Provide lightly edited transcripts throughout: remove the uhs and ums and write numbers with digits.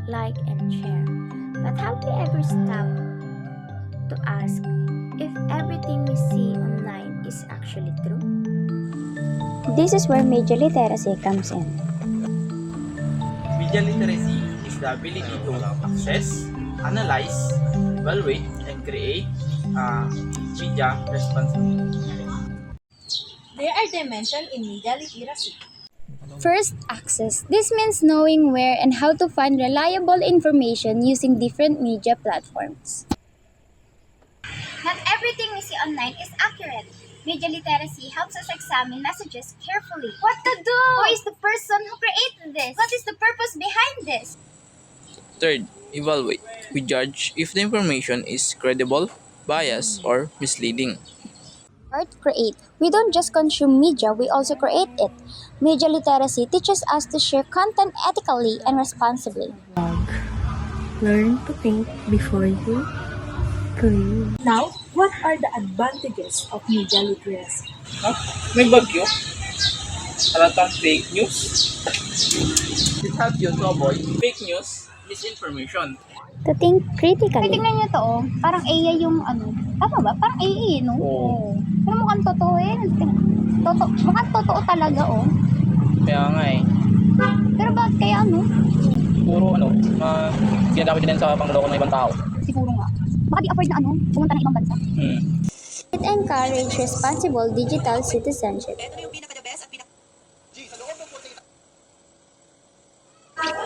like, and share. But have we ever stopped to ask if everything we see online is actually true? This is where media literacy comes in. Media literacy is the ability to access, analyze, evaluate, and create media responsibly. There are dimensions in media literacy. First, access. This means knowing where and how to find reliable information using different media platforms. Not everything we see online is accurate. Media literacy helps us examine messages carefully. What to do? Who is the person who created this? What is the purpose behind this? Third, evaluate. We judge if the information is credible, biased, or misleading. Fourth, create. We don't just consume media, we also create it. Media literacy teaches us to share content ethically and responsibly. Learn to think before you create. Now, what are the advantages of media literacy? May bagyo? Halatang fake news? It helps you to avoid fake news, misinformation. To think Ay, critically. tingnan nyo to, oh. Parang AI yung ano. Tama ba? Parang AI, no? Oo. Pero mukhang totoo eh. Mukhang totoo talaga, oh. Kaya nga eh, Pero bakit kaya ano? puro ginagamit din sa pangloko ng ibang tao. Siguro nga. Baka di afford na ano, pumunta ng ibang bansa. It encourages responsible digital citizenship.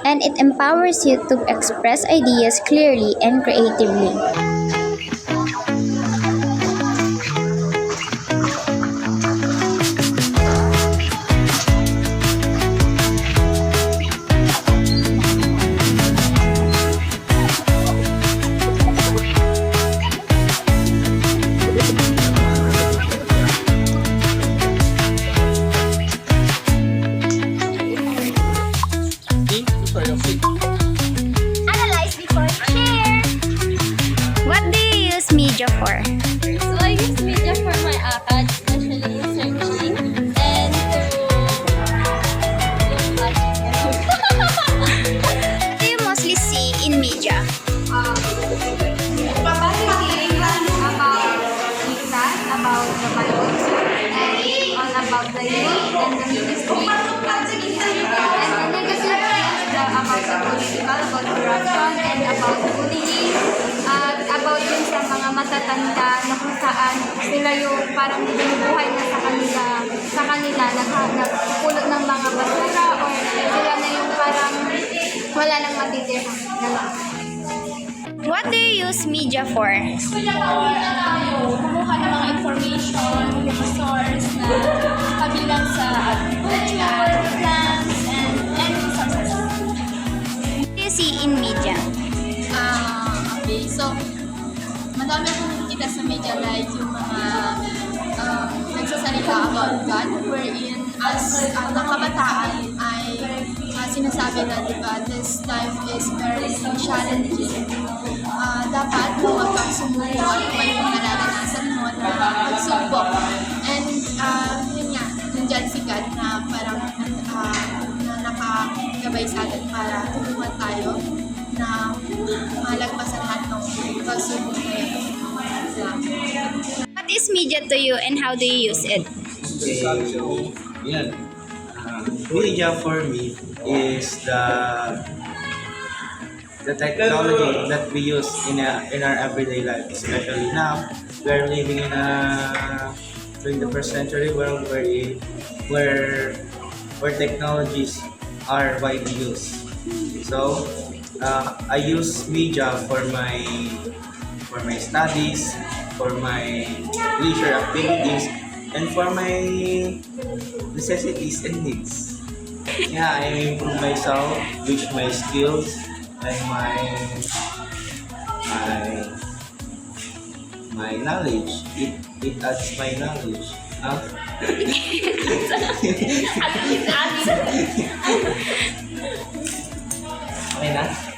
And it empowers you to express ideas clearly and creatively. Think before you click. Analyze before you share. What do you use media for? So, I use media for my ACAD, especially searching and What do you mostly see in media? About news, about the balloons, and all about the youth and the ministry. And the negative is about the political, about corruption, and about bullying, at about yun sa mga matatanda na kung saan sila yung parang binubuhay na sa kanila nagpupulot ng mga basura or sila na yung parang wala nang matitira na lang. What do you use media for? kumuha ng mga information, yung source na kabilang sa agriculture, plants, and any substances. What do you see in media? Okay, so madami akong nakikita sa media like yung mga nagsasalita about God wherein as ng kabataan ay sinasabi na diba, this life is very challenging. Dapat huwag kang sumuko at kung yung nararanasan mo na pagsubok. And yun nga, nandyan si God na parang na nakagabay sa atin para tulungan tayo na malagpasan lahat ng pagsubok na yun. What is media to you and how do you use it? Media for me is the technology that we use in our everyday life, especially now we're living in a 21st century world where technologies are widely used. So I use media for my studies, for my leisure activities, and for my necessities and needs. Yeah, I improve myself, reach my skills and my knowledge. It adds my knowledge. Huh? Okay na?